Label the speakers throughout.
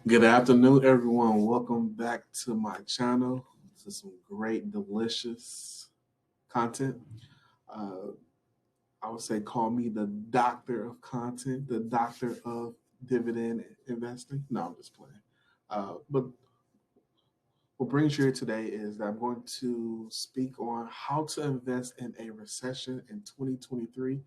Speaker 1: Good afternoon, everyone. Welcome back to my channel. This is some great, delicious content. Uh, I would say call me the doctor of content, the doctor of dividend investing. No, I'm just playing. But what brings you here today is that I'm going to speak on how to invest in a recession in 2023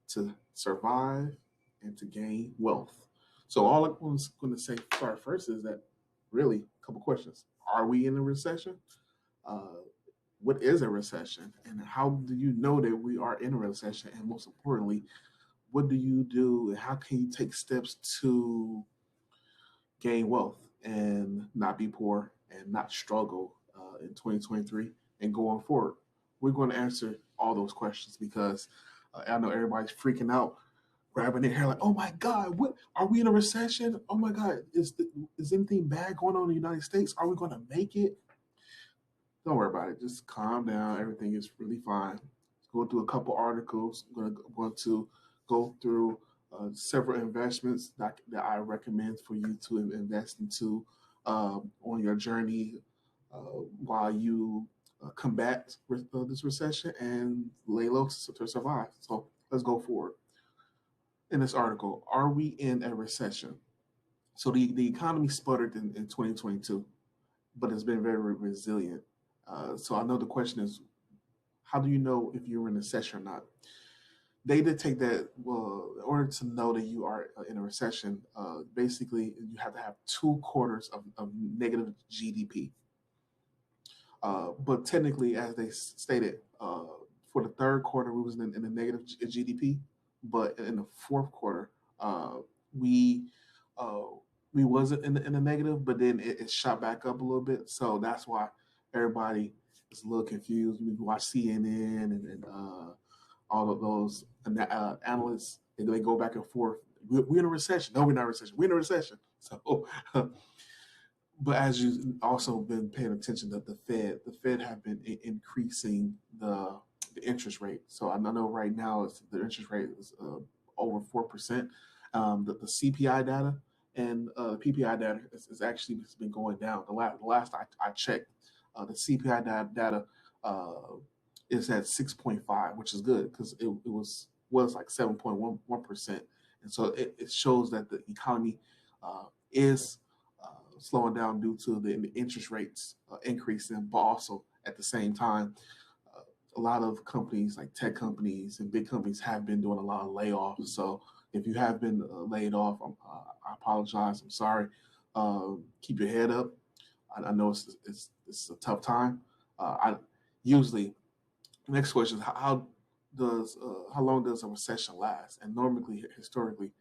Speaker 1: to survive and to gain wealth. So all I was going to say start first is that really a couple questions. Are we in a recession? Uh, what is a recession? And how do you know that we are in a recession? And most importantly, what do you do and how can you take steps to gain wealth and not be poor and not struggle in 2023 and going forward? We're going to answer all those questions because I know everybody's freaking out, grabbing their hair like, "Oh my God, what are we in a recession? Oh my God, is anything bad going on in the United States? Are we going to make it?" Don't worry about it. Just calm down. Everything is really fine. Go through a couple articles. I'm going to go through several investments that I recommend for you to invest into on your journey while you combat this recession and lay low to survive. So let's go forward. In this article, are we in a recession? So the economy sputtered in 2022, but it's been very resilient. So I know the question is, how do you know if you're in a recession or not? They detect that, well, in order to know that you are in a recession, basically you have to have 2 quarters of negative GDP. But technically, as they stated, for the third quarter, we was in a negative GDP, but in the fourth quarter, we uh, we wasn't in the negative, but then it shot back up a little bit. So that's why everybody is a little confused. We watch CNN and all of those analysts, and they go back and forth. We're in a recession. No, we're not in a recession. We're in a recession. So but as you've also been paying attention to the Fed have been increasing the interest rate. So I know right now the interest rate is over 4%. The CPI data and the PPI data is actually has been going down. The last I checked, the CPI data is at 6.5, which is good because it was like 7.11%, and so it shows that the economy is slowing down due to the interest rates increasing, but also at the same time, uh, a lot of companies like tech companies and big companies have been doing a lot of layoffs. So if you have been laid off, I apologize. I'm sorry. Keep your head up. I know it's a tough time. I usually next question is how long does a recession last? And normally, historically,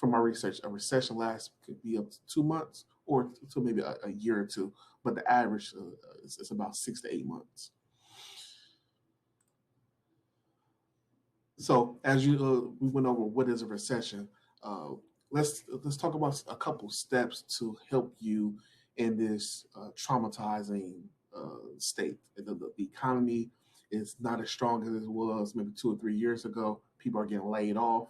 Speaker 1: from my research, a recession lasts could be up to 2 months or to maybe a year or two, but the average is about 6 to 8 months. So as we went over what is a recession, uh, let's talk about a couple steps to help you in this traumatizing state. The economy is not as strong as it was maybe 2 or 3 years ago. People are getting laid off.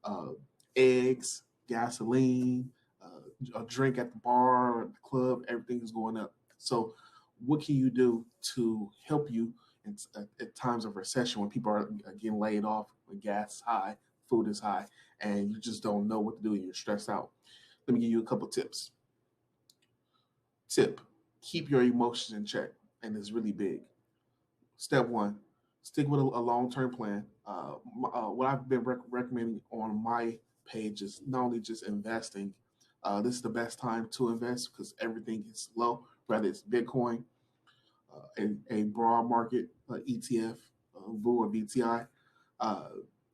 Speaker 1: Uh, Eggs, gasoline, a drink at the bar, or the club, everything is going up. So, what can you do to help you at times of recession when people are getting laid off, when gas is high, food is high, and you just don't know what to do and you're stressed out? Let me give you a couple tips. Tip: keep your emotions in check, and it's really big. Step one: stick with a long term plan. What I've been recommending on my page is not only just investing. This is the best time to invest because everything is low, whether it's Bitcoin, a broad market ETF, VU or VTI, uh,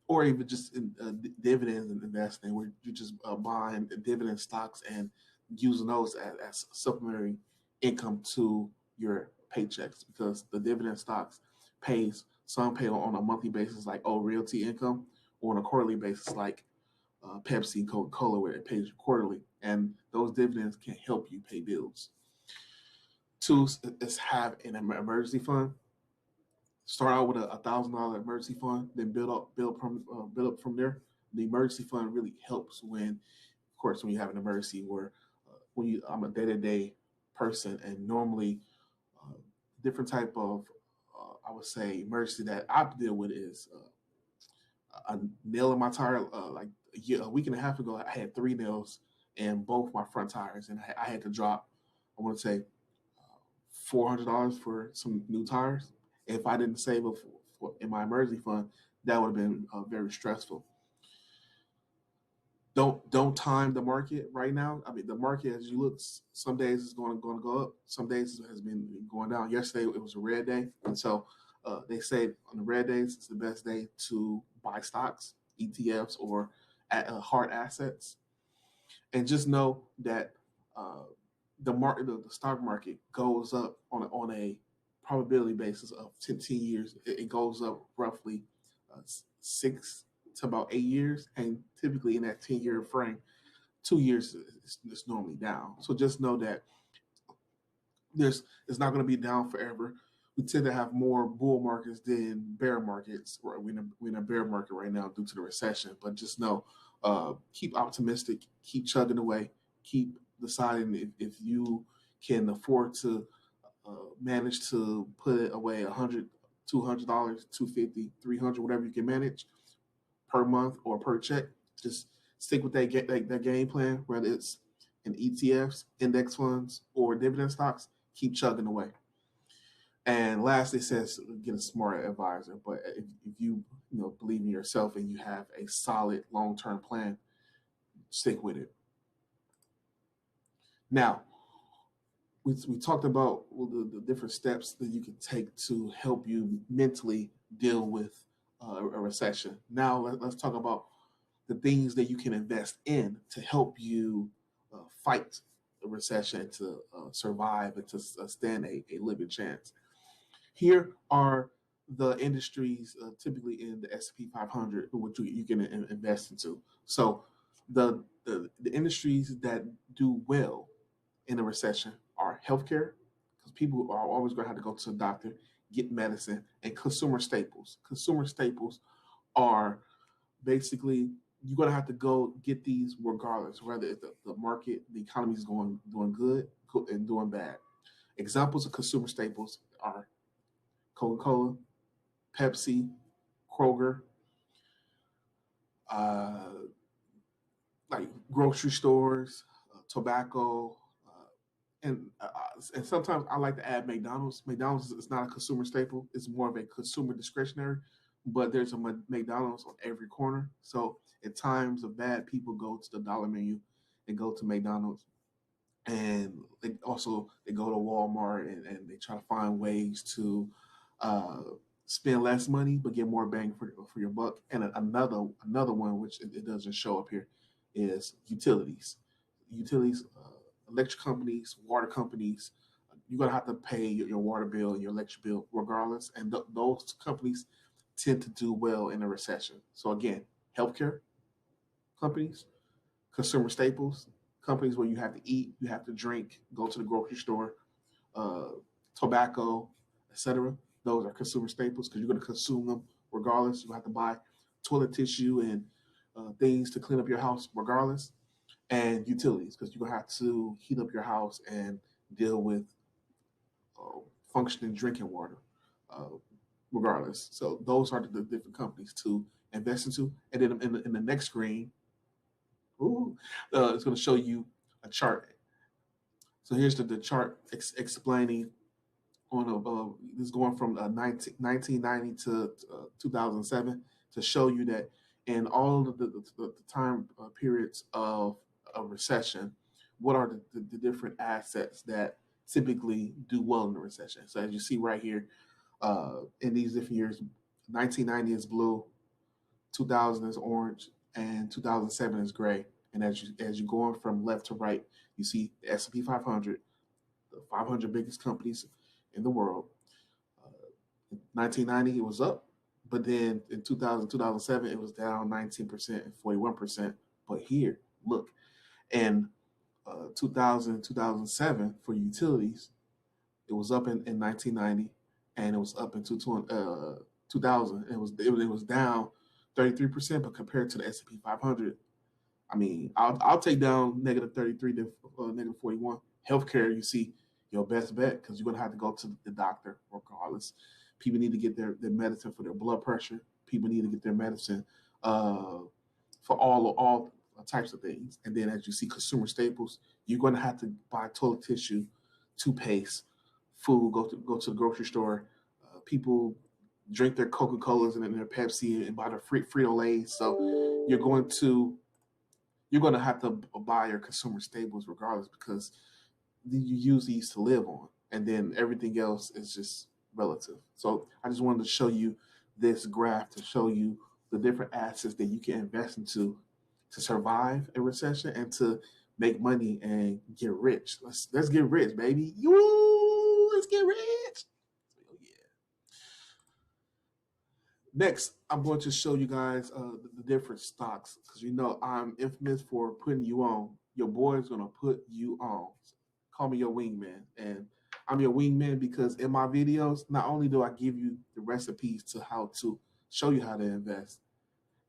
Speaker 1: or even just in dividends and investing, where you're just buying dividend stocks and using those as supplementary income to your paychecks because the dividend stocks pays some pay on a monthly basis like realty income, or on a quarterly basis like Pepsi, Coca-Cola, where it pays you quarterly, and those dividends can help you pay bills. Two is have an emergency fund. Start out with $1,000 emergency fund, then build up from there. The emergency fund really helps when course, when you have an emergency, where I'm a day-to-day person, and normally different type of I would say emergency that I deal with is a nail in my tire. Like a week and a half ago, I had 3 nails in both my front tires, and I had to drop, I want to say, $400 for some new tires. If I didn't save it in my emergency fund, that would have been very stressful. Don't time the market right now. I mean, the market, as you look, some days is going to go up. Some days it has been going down. Yesterday it was a red day, and so they say on the red days it's the best day to buy stocks, ETFs, or hard assets. And just know that uh, the stock market goes up on a probability basis of 10 years. It goes up roughly 6 to about 8 years, and typically in that 10-year frame, 2 years is normally down. So just know that it's not going to be down forever. We tend to have more bull markets than bear markets. Right? We're in a bear market right now due to the recession. But just know, keep optimistic, keep chugging away, keep deciding if you can afford to manage to put away $100, $200, $250, $300, whatever you can manage per month or per check. Just stick with that game plan, whether it's in ETFs, index funds, or dividend stocks. Keep chugging away. And lastly, it says get a smart advisor. But if you believe in yourself and you have a solid long-term plan, stick with it. Now, we talked about the different steps that you can take to help you mentally deal with a recession. Now, let's talk about the things that you can invest in to help you fight the recession, to survive, and to stand a living chance. Here are the industries typically in the S&P 500 which you can invest into. So the industries that do well in a recession are healthcare, because people are always going to have to go to a doctor, get medicine, and consumer staples. Consumer staples are basically you're going to have to go get these regardless, whether the market, the economy is doing good and doing bad. Examples of consumer staples are Coca-Cola, Pepsi, Kroger, like grocery stores, tobacco, and sometimes I like to add McDonald's. McDonald's is not a consumer staple; it's more of a consumer discretionary. But there's a McDonald's on every corner. So at times of bad, people go to the dollar menu and go to McDonald's, and they go to Walmart and they try to find ways to uh, spend less money but get more bang for your buck. And another one which it doesn't show up here is utilities. Utilities, electric companies, water companies. You're gonna have to pay your water bill and your electric bill regardless, and those companies tend to do well in a recession. So again, healthcare companies, consumer staples, companies where you have to eat, you have to drink, go to the grocery store, uh, tobacco, etc. Those are consumer staples because you're going to consume them regardless. You have to buy toilet tissue and things to clean up your house regardless, and utilities because you're going to have to heat up your house and deal with functioning drinking water regardless. So those are the different companies to invest into. And then in the next screen, it's going to show you a chart. So here's the chart explaining this is going from 1990 to 2007 to show you that in all of the time periods of a recession, what are the different assets that typically do well in the recession. So as you see right here, in these different years, 1990 is blue, 2000 is orange, and 2007 is gray. And as you're going from left to right, you see the S&P 500, the 500 biggest companies in the world. In 1990, it was up, but then in 2000, 2007, it was down 19% and 41%. But here, look, in 2000, 2007 for utilities, it was up in 1990, and it was up in 2000. It was down 33%, but compared to the S&P 500, I mean, I'll take down negative 33 to negative 41. Healthcare, you see, your best bet because you're going to have to go to the doctor regardless. People need to get their medicine for their blood pressure. People need to get their medicine for all types of things. And then as you see consumer staples, you're going to have to buy toilet tissue, toothpaste, food, go to the grocery store. People drink their Coca-Colas and their Pepsi and buy their Frito-Lays. So you're going to have to buy your consumer staples regardless because you use these to live on, and then everything else is just relative. So I just wanted to show you this graph to show you the different assets that you can invest into to survive a recession and to make money and get rich. Let's get rich, baby. Let's get rich. So, yeah. Next, I'm going to show you guys the different stocks because you know I'm infamous for putting you on. Your boy's gonna put you on. Call me your wingman, and I'm your wingman because in my videos, not only do I give you the recipes to how to show you how to invest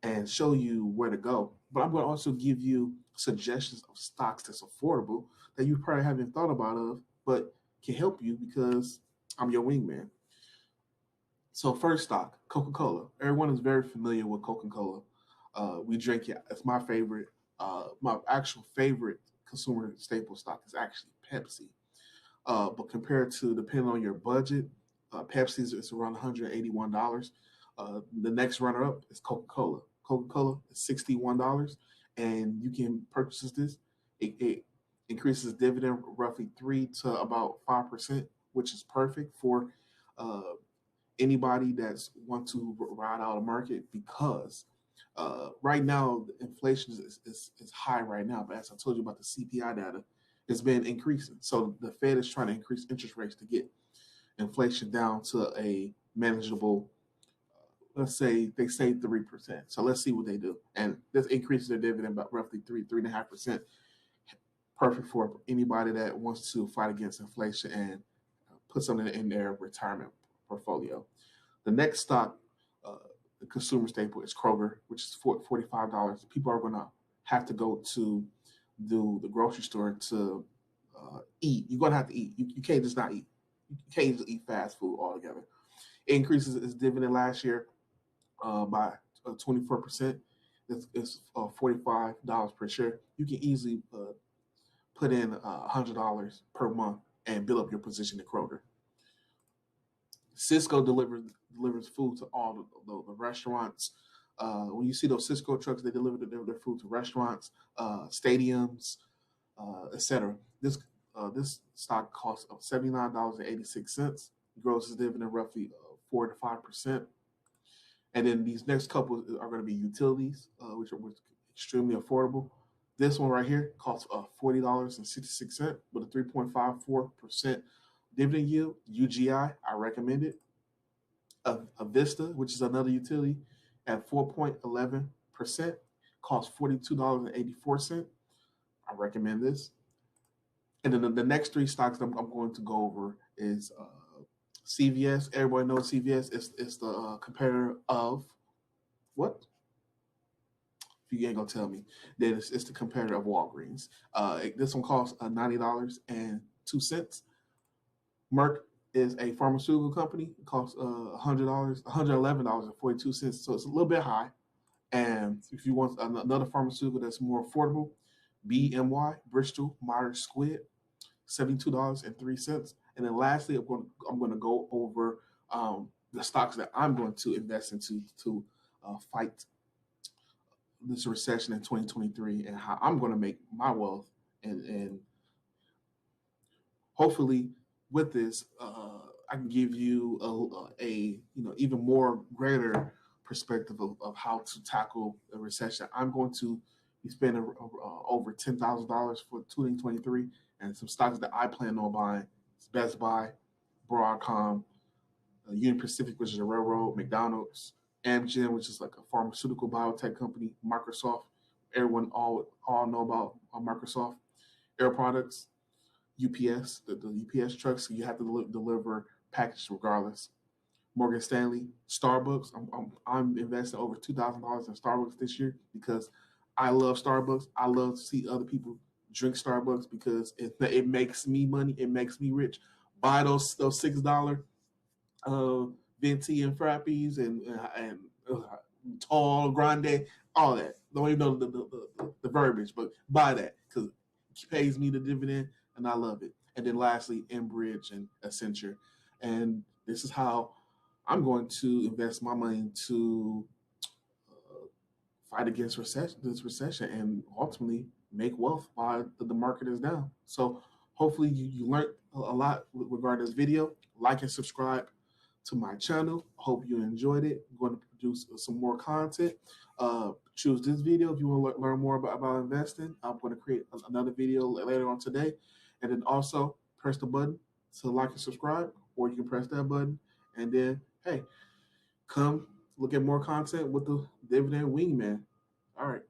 Speaker 1: and show you where to go, but I'm going to also give you suggestions of stocks that's affordable that you probably haven't thought about but can help you because I'm your wingman. So first stock, Coca-Cola. Everyone is very familiar with Coca-Cola. We drink it. It's my favorite. My actual favorite consumer staple stock is actually Pepsi. But compared to depending on your budget, Pepsi's is around $181. The next runner-up is Coca-Cola. Coca-Cola is $61, and you can purchase this. It increases dividend roughly 3 to about 5%, which is perfect for uh, anybody that's want to ride out a market because right now inflation is high right now. But as I told you about the CPI data, it's been increasing. So the Fed is trying to increase interest rates to get inflation down to a manageable. Let's say they say 3%. So let's see what they do, and this increases their dividend by roughly 3.5%. Perfect for anybody that wants to fight against inflation and put something in their retirement portfolio. The next stock, the consumer staple, is Kroger, which is $45. People are going to have to go to the grocery store to eat. You're going to have to eat. You can't just not eat. You can't just eat fast food altogether. It increases its dividend last year by 24%. It's $45 per share. You can easily put in $100 per month and build up your position at Kroger. Cisco delivers food to all the restaurants. When you see those Cisco trucks, they deliver their food to restaurants, stadiums, etc. This stock costs $79.86. Grows its dividend roughly 4 to 5%. And then these next couple are going to be utilities, which are extremely affordable. This one right here costs $40.66 with a 3.54% dividend yield. UGI, I recommend it. A Vista, which is another utility, at 4.11%, costs $42.84. I recommend this. And then the next three stocks I'm going to go over is CVS. Everybody knows CVS. It's the competitor of what? If you ain't gonna tell me, then it's the competitor of Walgreens. This one costs $90.02. Merck is a pharmaceutical company. It costs $111.42. So it's a little bit high. And if you want another pharmaceutical that's more affordable, BMY, Bristol Myers Squibb, $72.03. And then lastly, I'm going to go over the stocks that I'm going to invest into to fight this recession in 2023 and how I'm going to make my wealth and hopefully with this I can give you a even more greater perspective of how to tackle a recession. I'm going to be spending over $10,000 for 2023, and some stocks that I plan on buying is Best Buy, Broadcom, Union Pacific, which is a railroad, McDonald's, Amgen, which is like a pharmaceutical biotech company, Microsoft. Everyone all know about Microsoft. Air Products, UPS, the UPS trucks. So you have to deliver packages regardless. Morgan Stanley, Starbucks. I'm investing over $2,000 in Starbucks this year because I love Starbucks. I love to see other people drink Starbucks because it makes me money. It makes me rich. Buy those $6 uh, venti and frappies and tall grande, all that. Don't even know the verbiage, but buy that because it pays me the dividend and I love it. And then lastly, Enbridge and Accenture. And this is how I'm going to invest my money to fight against this recession and ultimately make wealth while the market is down. So hopefully you learned a lot regarding this video. Like and subscribe to my channel. Hope you enjoyed it. I'm going to produce some more content. Choose this video if you want to learn more about investing. I'm going to create another video later on today. And then also press the button to like and subscribe, or you can press that button and then, hey, come look at more content with the Dividend Wingman. All right.